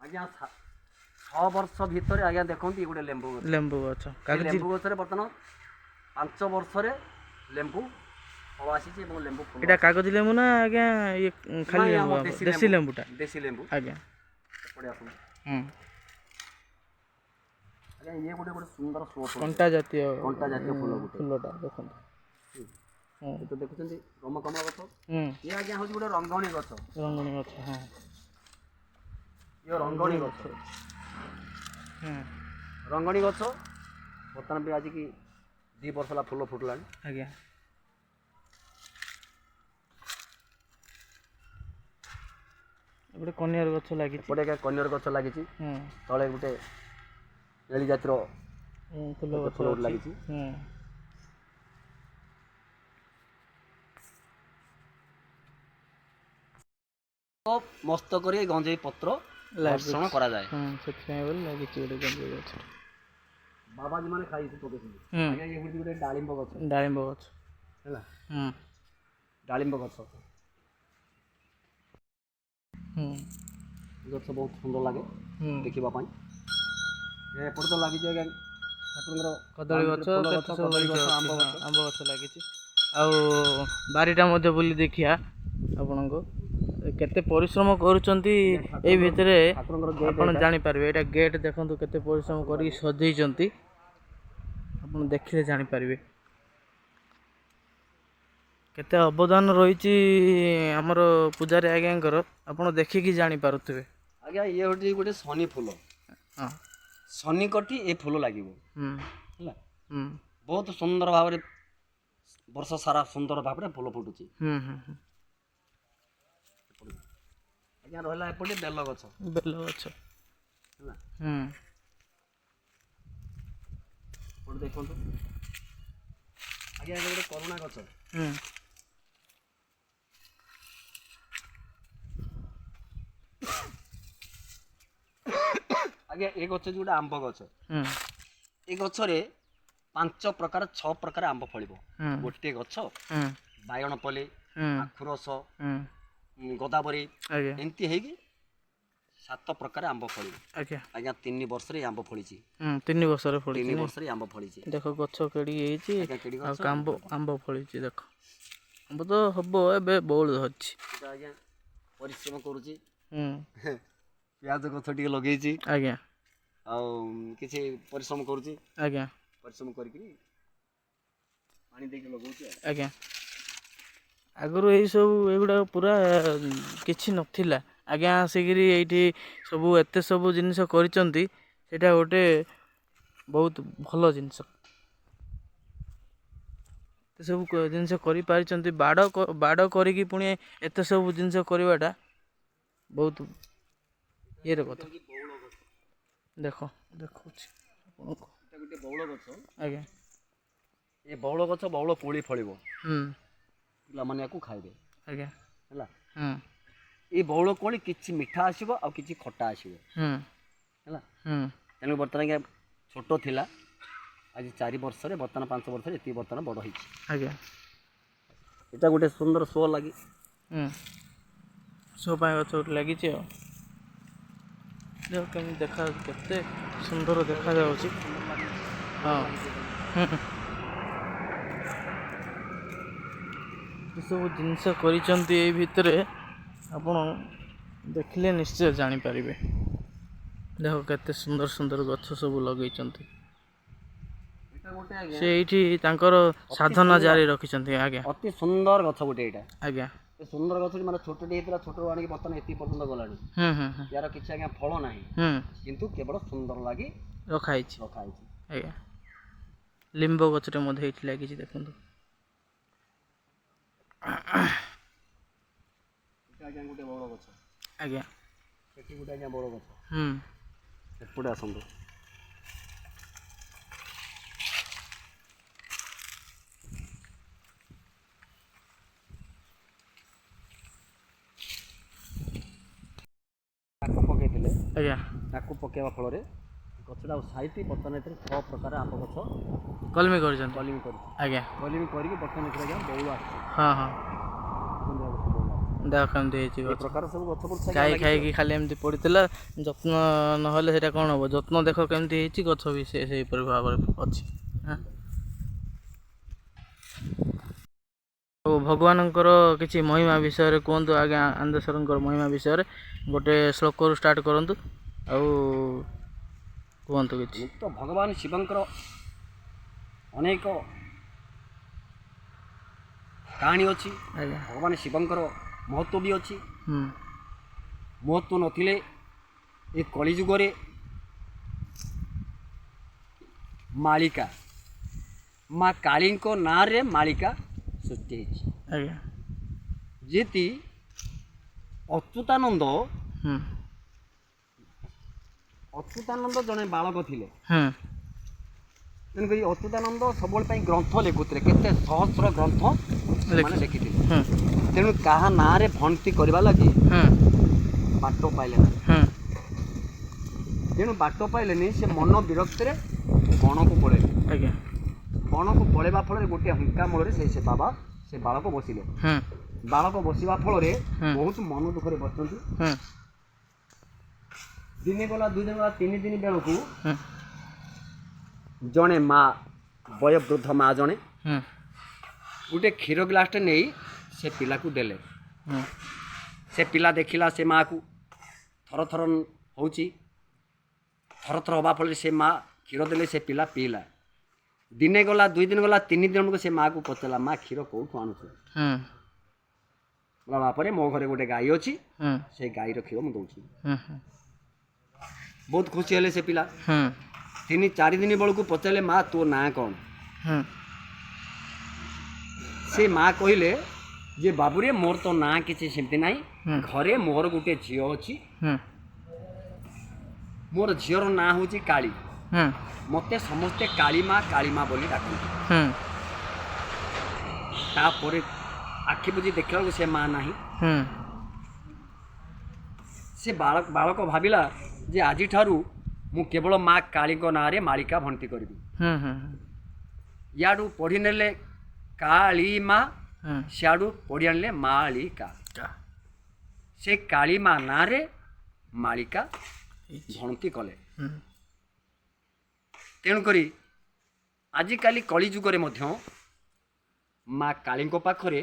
[SPEAKER 3] ଆଜ୍ଞା 6 ବର୍ଷ ଭିତରେ ଆଜ୍ଞା ଦେଖନ୍ତୁ ଇଏ ଗୋଟେ ଲେମ୍ବୁ ଗଛ।
[SPEAKER 2] ଲେମ୍ବୁ ଗଛ,
[SPEAKER 3] ଲେମ୍ବୁ ଗଛରେ ବର୍ତ୍ତମାନ 5 ବର୍ଷରେ ଲେମ୍ବୁ ଫଳ ଆସିଛି ଏବଂ ଲେମ୍ବୁ ଫୁଲ।
[SPEAKER 2] ଏଇଟା କାଗଜ ଲେମ୍ବୁ ନା ଆଜ୍ଞା ଇଏ ଖାଲି ଲେମ୍ବୁ? ଦେଶୀ ଲେମ୍ବୁଟା।
[SPEAKER 3] ଦେଶୀ ଲେମ୍ବୁ।
[SPEAKER 2] ଆଜ୍ଞା
[SPEAKER 3] ଏପଟେ ଆସନ୍ତୁ।
[SPEAKER 2] ହୁଁ
[SPEAKER 3] ଆଜ୍ଞା ଇଏ ଗୋଟେ ସୁନ୍ଦର
[SPEAKER 2] କଣ୍ଟା ଜାତୀୟ
[SPEAKER 3] ଫୁଲ ଗୋଟେ।
[SPEAKER 2] ଫୁଲଟା ଦେଖନ୍ତୁ।
[SPEAKER 3] ଏ ତ ଦେଖୁଛନ୍ତି ବ୍ରହ୍ମକମଳ ଗଛ।
[SPEAKER 2] ହୁଁ
[SPEAKER 3] ଇଏ ଆଜ୍ଞା ହେଉଛି ଗୋଟେ ରଙ୍ଗଣୀ ଗଛ।
[SPEAKER 2] ରଙ୍ଗଣୀ ଗଛ, ହଁ
[SPEAKER 3] ଇଏ ରଙ୍ଗଣୀ ଗଛ।
[SPEAKER 2] ହୁଁ
[SPEAKER 3] ରଙ୍ଗଣୀ ଗଛ ବର୍ତ୍ତମାନ ବି ଆଜିକି 2 ବର୍ଷ ହେଲା ଫୁଲ ଫୁଟିଲାଣି।
[SPEAKER 2] ଆଜ୍ଞା ଗୋଟେ କନିଅର ଗଛ ଲାଗିଛି।
[SPEAKER 3] ଏପଟେ ଆଜ୍ଞା କନିଅର ଗଛ ଲାଗିଛି।
[SPEAKER 2] ହୁଁ
[SPEAKER 3] ତଳେ ଗୋଟେ ଏଳି ଜାତିର
[SPEAKER 2] ଫୁଲ ଗଛ
[SPEAKER 3] ଗୋଟେ ଲାଗିଛି।
[SPEAKER 2] ହୁଁ
[SPEAKER 3] ମସ୍ତକରେ ଗଞ୍ଜେଇ ପତ୍ର ଘର୍ଷଣ କରାଯାଏ।
[SPEAKER 2] ସେଥିପାଇଁ ବୋଲି ଲାଗିଛି ଗୋଟେ ଗଞ୍ଜେଇ ଗଛ।
[SPEAKER 3] ବାବାଜୀ ମାନେ ଖାଇକି ପକେଇଛନ୍ତି। ଆଜ୍ଞା ଇଏ ହେଉଛି ଗୋଟେ ଡାଳିମ୍ବ ଗଛ।
[SPEAKER 2] ଡାଳିମ୍ବ ଗଛ
[SPEAKER 3] ହେଲା,
[SPEAKER 2] ହୁଁ
[SPEAKER 3] ଡାଳିମ୍ବ ଗଛ।
[SPEAKER 2] ହୁଁ
[SPEAKER 3] ଗଛ ବହୁତ ସୁନ୍ଦର ଲାଗେ
[SPEAKER 2] ହୁଁ
[SPEAKER 3] ଦେଖିବା ପାଇଁ। ଏପଟେ ତ ଲାଗିଛି ଆଜ୍ଞା ଠାକୁରଙ୍କର
[SPEAKER 2] କଦଳୀ ଗଛ
[SPEAKER 3] ଫୁଲ
[SPEAKER 2] କେତେ ସବୁ
[SPEAKER 3] କଦଳୀ
[SPEAKER 2] ଗଛ
[SPEAKER 3] ଆମ୍ବ
[SPEAKER 2] ଅଛି,
[SPEAKER 3] ଗଛ।
[SPEAKER 2] ହଁ, ଆମ୍ବ ଗଛ ଲାଗିଛି। ଆଉ ବାରିଟା ମଧ୍ୟ ବୁଲି ଦେଖିଆ ଆପଣଙ୍କୁ କେତେ ପରିଶ୍ରମ କରୁଛନ୍ତି ଏଇ ଭିତରେ
[SPEAKER 3] ଠାକୁରଙ୍କର ଗେଟ୍
[SPEAKER 2] ଆପଣ
[SPEAKER 3] ଏଇଟା।
[SPEAKER 2] ଜାଣିପାରିବେ। ଏଇଟା ଗେଟ୍ ଦେଖନ୍ତୁ କେତେ ପରିଶ୍ରମ କରିକି ସଜେଇଛନ୍ତି, ଆପଣ ଦେଖିଲେ ଜାଣିପାରିବେ କେତେ ଅବଦାନ ରହିଛି ଆମର ପୂଜାରୀ ଆଜ୍ଞାଙ୍କର, ଆପଣ ଦେଖିକି ଜାଣିପାରୁଥିବେ।
[SPEAKER 3] ଆଜ୍ଞା ଇଏ ହେଉଛି ଗୋଟେ ଶନି ଫୁଲ,
[SPEAKER 2] ହଁ
[SPEAKER 3] ଶନି କଟି ଏ ଫୁଲ ଲାଗିବ
[SPEAKER 2] ହୁଁ
[SPEAKER 3] ହେଲା।
[SPEAKER 2] ହୁଁ
[SPEAKER 3] ବହୁତ ସୁନ୍ଦର ଭାବରେ ବର୍ଷ ସାରା ସୁନ୍ଦର ଭାବରେ ଫୁଲ ଫୁଟୁଛି।
[SPEAKER 2] ହୁଁ ହୁଁ ହୁଁ
[SPEAKER 3] ଆଜ୍ଞା ରହିଲା ଏପଟେ ବେଲ ଗଛ
[SPEAKER 2] ବେଲ ଗଛ
[SPEAKER 3] ହେଲା।
[SPEAKER 2] ହୁଁ
[SPEAKER 3] ଏପଟେ ଦେଖନ୍ତୁ ଆଜ୍ଞା ଗୋଟେ କରୁଣା ଗଛ।
[SPEAKER 2] ହୁଁ
[SPEAKER 3] ଆଜ୍ଞା ଏ ଗଛ ହେଉଛି ଗୋଟେ ଆମ୍ବ ଗଛ।
[SPEAKER 2] ହୁଁ
[SPEAKER 3] ଏ ଗଛରେ 5 ପ୍ରକାର 6 ପ୍ରକାର ଆମ୍ବ ଫଳିବ।
[SPEAKER 2] ହୁଁ
[SPEAKER 3] ଗୋଟିଏ ଗଛ
[SPEAKER 2] ହୁଁ
[SPEAKER 3] ବାଇଗଣ ପଲେଇ,
[SPEAKER 2] ହୁଁ
[SPEAKER 3] ଆଖୁ ରସ,
[SPEAKER 2] ହୁଁ
[SPEAKER 3] ଗୋଦାବରୀ
[SPEAKER 2] ଆଜ୍ଞା
[SPEAKER 3] ଏମିତି ହେଇକି 7 ପ୍ରକାର ଆମ୍ବ ଫଳିବ।
[SPEAKER 2] ଆଜ୍ଞା
[SPEAKER 3] ଆଜ୍ଞା 3 ବର୍ଷରେ ଏ ଆମ୍ବ ଫଳିଛି।
[SPEAKER 2] 3 ବର୍ଷରେ ଫଳିଛି
[SPEAKER 3] 3
[SPEAKER 2] ନାଇଁ?
[SPEAKER 3] ବର୍ଷରେ ଆମ୍ବ ଫଳିଛି।
[SPEAKER 2] ଦେଖ ଗଛ କେଡ଼ି ହେଇଛି
[SPEAKER 3] ଆଜ୍ଞା କେଡ଼ି
[SPEAKER 2] ଆଉ
[SPEAKER 3] ଗଛ
[SPEAKER 2] ଆମ୍ବ ଫଳିଛି ଦେଖ। ଆମ୍ବ ତ ହବ ଏବେ ବଉଳ ଧରିଛି।
[SPEAKER 3] ଏଇଟା ଆଜ୍ଞା ପରିଶ୍ରମ କରୁଛି।
[SPEAKER 2] ହୁଁ
[SPEAKER 3] ପିଆଜ ଗଛ ଟିକେ ଲଗେଇଛି
[SPEAKER 2] ଆଜ୍ଞା
[SPEAKER 3] ଆଉ କିଛି ପରିଶ୍ରମ କରୁଛି।
[SPEAKER 2] ଆଜ୍ଞା
[SPEAKER 3] ପରିଶ୍ରମ କରିକିରି ପାଣି ଦେଇକି ଲଗଉଛି ଆଉ।
[SPEAKER 2] ଆଜ୍ଞା ଆଗରୁ ଏଇଗୁଡ଼ାକ ପୁରା କିଛି ନଥିଲା। ଆଜ୍ଞା ଆସିକିରି ଏଇଠି ସବୁ ଏତେ ସବୁ ଜିନିଷ କରିଛନ୍ତି, ସେଇଟା ଗୋଟେ ବହୁତ ଭଲ ଜିନିଷ। ଏତେ ସବୁ ଜିନିଷ କରିପାରିଛନ୍ତି, ବାଡ଼ କରିକି ପୁଣି ଏତେ ସବୁ ଜିନିଷ କରିବାଟା ବହୁତ ଇଏର କଥା। ଦେଖଉଛି ଆପଣଙ୍କୁ।
[SPEAKER 3] ଏଇଟା ଗୋଟେ ବଉଳ ଗଛ।
[SPEAKER 2] ଆଜ୍ଞା
[SPEAKER 3] ଏ ବଉଳ ଗଛ ବଉଳ କୋଳି ଫଳିବ,
[SPEAKER 2] ହୁଁ
[SPEAKER 3] ପିଲାମାନେ ୟାକୁ ଖାଇବେ
[SPEAKER 2] ଆଜ୍ଞା
[SPEAKER 3] ହେଲା।
[SPEAKER 2] ହୁଁ
[SPEAKER 3] ଏ ବଉଳ କୋଳି କିଛି ମିଠା ଆସିବ ଆଉ କିଛି ଖଟା ଆସିବ
[SPEAKER 2] ହୁଁ
[SPEAKER 3] ହେଲା।
[SPEAKER 2] ହୁଁ
[SPEAKER 3] ତେଣୁ ବର୍ତ୍ତମାନ ଆଜ୍ଞା ଛୋଟ ଥିଲା, ଆଜି 4 ବର୍ଷରେ ବର୍ତ୍ତମାନ 5 ବର୍ଷରେ ଏତିକି ବର୍ତ୍ତମାନ ବଡ଼ ହେଇଛି।
[SPEAKER 2] ଆଜ୍ଞା
[SPEAKER 3] ଏଇଟା ଗୋଟେ ସୁନ୍ଦର ଶୋ ଲାଗି
[SPEAKER 2] ଶୋ ପାଇଁ ଗଛ ଗୋଟେ ଲାଗିଛି ଆଉ। ଦେଖ କେମିତି ଦେଖାଯାଉଛି, କେତେ ସୁନ୍ଦର ଦେଖାଯାଉଛି। ହଁ ଏସବୁ ଜିନିଷ କରିଛନ୍ତି ଏଇ ଭିତରେ, ଆପଣ ଦେଖିଲେ ନିଶ୍ଚୟ ଜାଣିପାରିବେ। ଦେଖ କେତେ ସୁନ୍ଦର ସୁନ୍ଦର ଗଛ ସବୁ ଲଗେଇଛନ୍ତି। ସେ ଏଇଠି ତାଙ୍କର ସାଧନା ଜାରି ରଖିଛନ୍ତି। ଆଜ୍ଞା
[SPEAKER 3] ଅତି ସୁନ୍ଦର ଗଛ ଗୋଟେ ଏଇଟା।
[SPEAKER 2] ଆଜ୍ଞା
[SPEAKER 3] ଏ ସୁନ୍ଦର ଗଛଟି ମାନେ ଛୋଟଟି ହେଇଥିଲା, ଛୋଟରୁ ଆଣିକି ବର୍ତ୍ତମାନ ଏତିକି ପର୍ଯ୍ୟନ୍ତ ଗଲାଣି।
[SPEAKER 2] ହୁଁ ହୁଁ ହୁଁ
[SPEAKER 3] ୟାର କିଛି ଆଜ୍ଞା ଫଳ ନାହିଁ,
[SPEAKER 2] ହୁଁ
[SPEAKER 3] କିନ୍ତୁ କେବଳ ସୁନ୍ଦର ଲାଗି
[SPEAKER 2] ରଖା ହେଇଛି।
[SPEAKER 3] ରଖାହେଇଛି।
[SPEAKER 2] ଆଜ୍ଞା ଲିମ୍ବ ଗଛଟେ ମଧ୍ୟ ଏଇଠି ଲାଗିଛି ଦେଖନ୍ତୁ।
[SPEAKER 3] ଏଇଟା ଆଜ୍ଞା ଗୋଟେ ବଉଳ ଗଛ।
[SPEAKER 2] ଆଜ୍ଞା
[SPEAKER 3] ଏଠି ଗୋଟେ ଆଜ୍ଞା ବଉଳ ଗଛ।
[SPEAKER 2] ହୁଁ
[SPEAKER 3] ଏପଟେ ଆସନ୍ତୁ। ତାକୁ ପକେଇଥିଲେ,
[SPEAKER 2] ଆଜ୍ଞା
[SPEAKER 3] ତାକୁ ପକେଇବା ଫଳରେ ଗଛଟା ସାଇତି ବର୍ତ୍ତମାନ ଏଥିରେ 6 ପ୍ରକାର ଆମ୍ବ ଗଛ
[SPEAKER 2] କଲମି କରିଛନ୍ତି।
[SPEAKER 3] କଲିମି କରିଛି।
[SPEAKER 2] ଆଜ୍ଞା
[SPEAKER 3] କଲିମି କରିକି ବର୍ତ୍ତମାନ ଏଥିରେ ଆଜ୍ଞା ବଉଳ ଆସିଛି।
[SPEAKER 2] ହଁ ହଁ ଦେଖ କେମିତି ହେଇଛି
[SPEAKER 3] ଏ
[SPEAKER 2] ଗଛ।
[SPEAKER 3] ପ୍ରକାର ସବୁ ଗଛ ପଛ
[SPEAKER 2] ଗାଈ ଖାଇକି ଖାଲି ଏମିତି ପଡ଼ିଥିଲା, ଯତ୍ନ ନହେଲେ ସେଇଟା କ'ଣ ହେବ। ଯତ୍ନ ଦେଖ କେମିତି ହେଇଛି, ଗଛ ବି ସେହିପରି ଭାବରେ ଅଛି। ଆଉ ଭଗବାନଙ୍କର କିଛି ମହିମା ବିଷୟରେ କୁହନ୍ତୁ ଆଜ୍ଞା। ଆନ୍ଦେଶ୍ୱରଙ୍କର ମହିମା ବିଷୟରେ ଗୋଟେ ଶ୍ଲୋକରୁ ଷ୍ଟାର୍ଟ କରନ୍ତୁ ଆଉ କୁହନ୍ତୁ କିଛି।
[SPEAKER 3] ତ ଭଗବାନ ଶିବଙ୍କର ଅନେକ କାହାଣୀ ଅଛି।
[SPEAKER 2] ଆଜ୍ଞା
[SPEAKER 3] ଭଗବାନ ଶିବଙ୍କର ମହତ୍ଵ ବି ଅଛି।
[SPEAKER 2] ହୁଁ
[SPEAKER 3] ମହତ୍ଵ ନଥିଲେ ଏ କଳିଯୁଗରେ ମାଳିକା ମା କାଳୀଙ୍କ ନାଁରେ ମାଳିକା ସୃଷ୍ଟି ହେଇଛି।
[SPEAKER 2] ଆଜ୍ଞା
[SPEAKER 3] ଯେତି ଅଚ୍ୟୁତାନନ୍ଦ
[SPEAKER 2] ହୁଁ
[SPEAKER 3] ଜଣେ ବାଳକ ଥିଲେ।
[SPEAKER 2] ହୁଁ
[SPEAKER 3] ତେଣୁକରି ଅଚ୍ୟୁତାନନ୍ଦ ସବୁବେଳେ ପାଇଁ ଗ୍ରନ୍ଥ ଲେଖୁଥିଲେ, କେତେ ସହସ୍ର ଗ୍ରନ୍ଥ ସେମାନେ ଲେଖିଥିଲେ।
[SPEAKER 2] ହୁଁ
[SPEAKER 3] ତେଣୁ କାହା ନାଁରେ ଭଣ୍ଟି କରିବା ଲାଗି
[SPEAKER 2] ହୁଁ
[SPEAKER 3] ବାଟ ପାଇଲେ ନାହିଁ।
[SPEAKER 2] ହୁଁ
[SPEAKER 3] ତେଣୁ ବାଟ ପାଇଲେନି, ସେ ମନ ବିରକ୍ତିରେ ବଣକୁ ପଳେଇଲେ।
[SPEAKER 2] ଆଜ୍ଞା
[SPEAKER 3] ବଣକୁ ପଳେଇବା ଫଳରେ ଗୋଟିଏ ହୁଙ୍କା ମୂଳରେ ସେ ବାଳକ ବସିଲେ।
[SPEAKER 2] ହୁଁ
[SPEAKER 3] ବାଳକ ବସିବା ଫଳରେ
[SPEAKER 2] ହୁଁ
[SPEAKER 3] ବହୁତ ମନ ଦୁଃଖରେ ବସିଛନ୍ତି।
[SPEAKER 2] ହୁଁ
[SPEAKER 3] ଦିନେ ଗଲା 2 ଦିନ ଗଲା 3 ଦିନ ବେଳକୁ
[SPEAKER 2] ହୁଁ
[SPEAKER 3] ଜଣେ ମା ବୟୋବୃଦ୍ଧ ମା ଜଣେ
[SPEAKER 2] ହୁଁ
[SPEAKER 3] ଗୋଟେ କ୍ଷୀର ଗ୍ଲାସଟେ ନେଇ ସେ ପିଲାକୁ ଦେଲେ।
[SPEAKER 2] ହୁଁ
[SPEAKER 3] ସେ ପିଲା ଦେଖିଲା ସେ ମାଆକୁ ଥର ଥର ହେଉଛି, ଥର ଥର ହେବା ଫଳରେ ସେ ମା କ୍ଷୀର ଦେଲେ ସେ ପିଲା ପିଇଲା। ଦିନେ ଗଲା 2 ଦିନ ଗଲା 3 ଦିନକୁ ସେ ମାଆକୁ ପଚାରିଲା, ମା କ୍ଷୀର କେଉଁଠୁ ଆଣୁଛୁ?
[SPEAKER 2] ହୁଁ
[SPEAKER 3] ବୋଲା ବାପରେ ମୋ ଘରେ ଗୋଟେ ଗାଈ ଅଛି,
[SPEAKER 2] ହୁଁ
[SPEAKER 3] ସେ ଗାଈର କ୍ଷୀର ମୁଁ ଦେଉଛି।
[SPEAKER 2] ହୁଁ ହୁଁ
[SPEAKER 3] ବହୁତ ଖୁସି ହେଲେ ସେ ପିଲା।
[SPEAKER 2] ହୁଁ
[SPEAKER 3] 3-4 ଦିନ ବେଳକୁ ପଚାରିଲେ, ମା ତୋ ନାଁ କ'ଣ?
[SPEAKER 2] ହୁଁ
[SPEAKER 3] ସେ ମା କହିଲେ ଯେ ବାବୁରେ ମୋର ତ ନାଁ କିଛି ସେମିତି ନାହିଁ,
[SPEAKER 2] ହୁଁ
[SPEAKER 3] ଘରେ ମୋର ଗୋଟେ ଝିଅ ଅଛି,
[SPEAKER 2] ହୁଁ
[SPEAKER 3] ମୋର ଝିଅର ନାଁ ହେଉଛି କାଳୀ,
[SPEAKER 2] ହୁଁ
[SPEAKER 3] ମୋତେ ସମସ୍ତେ କାଳୀ ମା ବୋଲି ଡାକନ୍ତି।
[SPEAKER 2] ହୁଁ
[SPEAKER 3] ତାପରେ ଆଖି ବୁଜି ଦେଖିଲା ବେଳକୁ ସେ ମା ନାହିଁ।
[SPEAKER 2] ହୁଁ
[SPEAKER 3] ସେ ବାଳକ ଭାବିଲା ଯେ ଆଜିଠାରୁ ମୁଁ କେବଳ ମା କାଳୀଙ୍କ ନାଁରେ ମାଳିକା ଭର୍ତ୍ତି କରିବି।
[SPEAKER 2] ହୁଁ ହୁଁ
[SPEAKER 3] ଇଆଡ଼ୁ ପଢ଼ି ନେଲେ କାଳୀ ମା,
[SPEAKER 2] ହୁଁ
[SPEAKER 3] ସିଆଡ଼ୁ ପଢ଼ି ଆଣିଲେ ମାଳିକା। ସେ କାଳୀ ମା ନାଁରେ ମାଳିକା ଭର୍ତ୍ତି କଲେ।
[SPEAKER 2] ହୁଁ
[SPEAKER 3] ତେଣୁକରି ଆଜିକାଲି କଳି ଯୁଗରେ ମଧ୍ୟ ମା କାଳୀଙ୍କ ପାଖରେ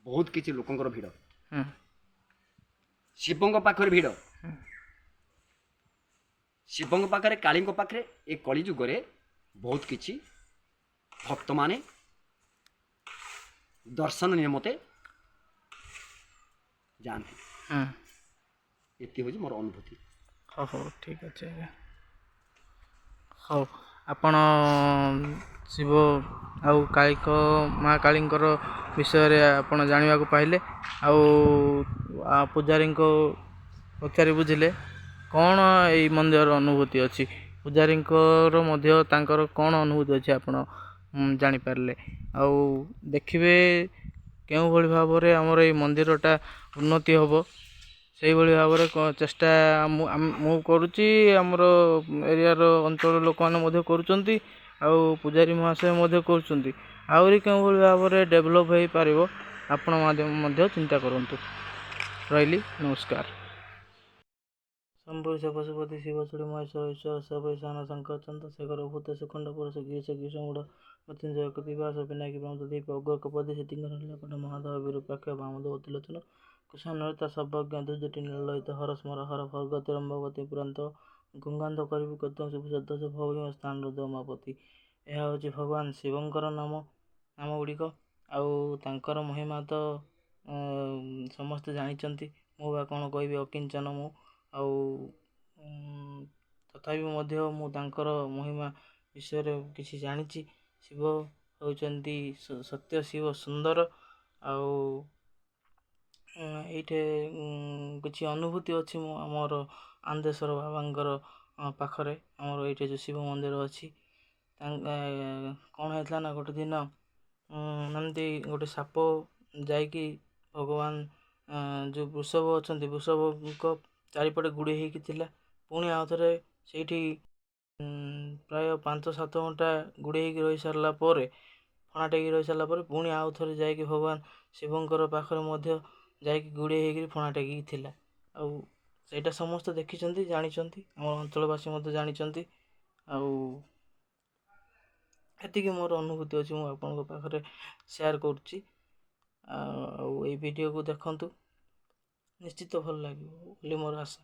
[SPEAKER 3] ବହୁତ କିଛି ଲୋକଙ୍କର ଭିଡ଼,
[SPEAKER 2] ହୁଁ
[SPEAKER 3] ଶିବଙ୍କ ପାଖରେ ଭିଡ଼। ଶିବଙ୍କ ପାଖରେ କାଳୀଙ୍କ ପାଖରେ ଏ କଳି ଯୁଗରେ ବହୁତ କିଛି ଭକ୍ତମାନେ ଦର୍ଶନ ନିମନ୍ତେ ଯାଆନ୍ତି।
[SPEAKER 2] ହୁଁ
[SPEAKER 3] ଏତିକି ହେଉଛି ମୋର ଅନୁଭୂତି।
[SPEAKER 2] ହଉ ହଉ ଠିକ୍ ଅଛି ଆଜ୍ଞା। ହଉ ଆପଣ ଶିବ ଆଉ କାଳୀଙ୍କ ମା କାଳୀଙ୍କର ବିଷୟରେ ଆପଣ ଜାଣିବାକୁ ପାଇଲେ, ଆଉ ପୂଜାରୀଙ୍କୁ ପଚାରି ବୁଝିଲେ କ'ଣ ଏଇ ମନ୍ଦିରର ଅନୁଭୂତି ଅଛି। ପୂଜାରୀଙ୍କର ମଧ୍ୟ ତାଙ୍କର କ'ଣ ଅନୁଭୂତି ଅଛି ଆପଣ ଜାଣିପାରିଲେ। ଆଉ ଦେଖିବେ କେଉଁଭଳି ଭାବରେ ଆମର ଏଇ ମନ୍ଦିରଟା ଉନ୍ନତି ହେବ, ସେଇଭଳି ଭାବରେ ଚେଷ୍ଟା ମୁଁ କରୁଛି, ଆମର ଏରିଆର ଅଞ୍ଚଳ ଲୋକମାନେ ମଧ୍ୟ କରୁଛନ୍ତି, ଆଉ ପୂଜାରୀ ମହାଶୟ ମଧ୍ୟ କରୁଛନ୍ତି। ଆହୁରି କେଉଁଭଳି ଭାବରେ ଡେଭଲପ୍ ହୋଇପାରିବ ଆପଣ ମଧ୍ୟ ଚିନ୍ତା କରନ୍ତୁ। ରହିଲି, ନମସ୍କାର। ଶମ୍ଭୁଷ ପଶୁପତି ଶିବ ଚୁଡ଼ି ମହେଶ୍ୱର ଈଶ୍ୱର ସବୈଶାନ ଶଙ୍କର ଚନ୍ଦ୍ର ଶେଖର ଭୂତ ସୁଖଣ୍ଡ ପୁରୁଷ ଗିରିଶ ଗିରିଶମୂଢ଼ ମୃତ୍ୟୁଞ୍ଜୟ କୃତିବାସ ପିନାକୀ ବ୍ରହ୍ମଦୀପ ଅଗ୍ରକ ପଦୀ ସିଦ୍ଧିଙ୍କର ନୀଳକଣ୍ଠ ମହାଦେବ ବିରୂପାକ୍ଷ ବାମଦେବ ତ୍ରିଲୋଚନ କୁଶାନଳିତା ସର୍ବଜ୍ଞ ଦୁର୍ଜଟି ନୀଳଲୋହିତ ହର ସ୍ମର ହର ଭର୍ଗ ତିରମ୍ବବତୀ ପୁରାନ୍ତ ଗଙ୍ଗାନ୍ଧ କରିବୁ କଦ୍ମ ସୁଭୁଷଧ୍ୱଜ ଭବିମ ସ୍ଥାନ ରୁଦ ଉମାପତି। ଏହା ହେଉଛି ଭଗବାନ ଶିବଙ୍କର ନାମ ଗୁଡ଼ିକ, ଆଉ ତାଙ୍କର ମହିମା ତ ସମସ୍ତେ ଜାଣିଛନ୍ତି। ମୁଁ ବା କ'ଣ କହିବି, ଅକିଞ୍ଚନ ମୁଁ। ଆଉ ତଥାପି ମଧ୍ୟ ମୁଁ ତାଙ୍କର ମହିମା ବିଷୟରେ କିଛି ଜାଣିଛି। ଶିବ ହେଉଛନ୍ତି ସତ୍ୟ ଶିବ ସୁନ୍ଦର। ଆଉ ଏଇଠି କିଛି ଅନୁଭୂତି ଅଛି ମୁଁ ଆମର ଆନ୍ଦେଶ୍ୱର ବାବାଙ୍କର ପାଖରେ, ଆମର ଏଇଠି ଯେଉଁ ଶିବ ମନ୍ଦିର ଅଛି। କ'ଣ ହେଇଥିଲା ନା, ଗୋଟେ ଦିନ ଏମିତି ଗୋଟେ ସାପ ଯାଇକି ଭଗବାନ ଯେଉଁ ବୃଷଭ ଅଛନ୍ତି, ବୃଷଭଙ୍କ ଚାରିପଟେ ଗୁଡ଼େଇ ହେଇକି ଥିଲା। ପୁଣି ଆଉଥରେ ସେଇଠି ପ୍ରାୟ 5-7 ଘଣ୍ଟା ଗୁଡ଼େଇ ହେଇକି ରହିସାରିଲା ପରେ, ଫଣା ଟେକି ରହିସାରିଲା ପରେ, ପୁଣି ଆଉଥରେ ଯାଇକି ଭଗବାନ ଶିବଙ୍କର ପାଖରେ ମଧ୍ୟ ଯାଇକି ଗୁଡ଼େଇ ହେଇକିରି ଫଣା ଟେକିକି ଥିଲା। ଆଉ ସେଇଟା ସମସ୍ତେ ଦେଖିଛନ୍ତି, ଜାଣିଛନ୍ତି, ଆମର ଅଞ୍ଚଳବାସୀ ମଧ୍ୟ ଜାଣିଛନ୍ତି। ଆଉ ଏତିକି ମୋର ଅନୁଭୂତି ଅଛି, ମୁଁ ଆପଣଙ୍କ ପାଖରେ ସେୟାର କରୁଛି। ଆଉ ଏଇ ଭିଡ଼ିଓକୁ ଦେଖନ୍ତୁ, ନିଶ୍ଚିତ ଭଲ ଲାଗିବ ବୋଲି ମୋର ଆଶା।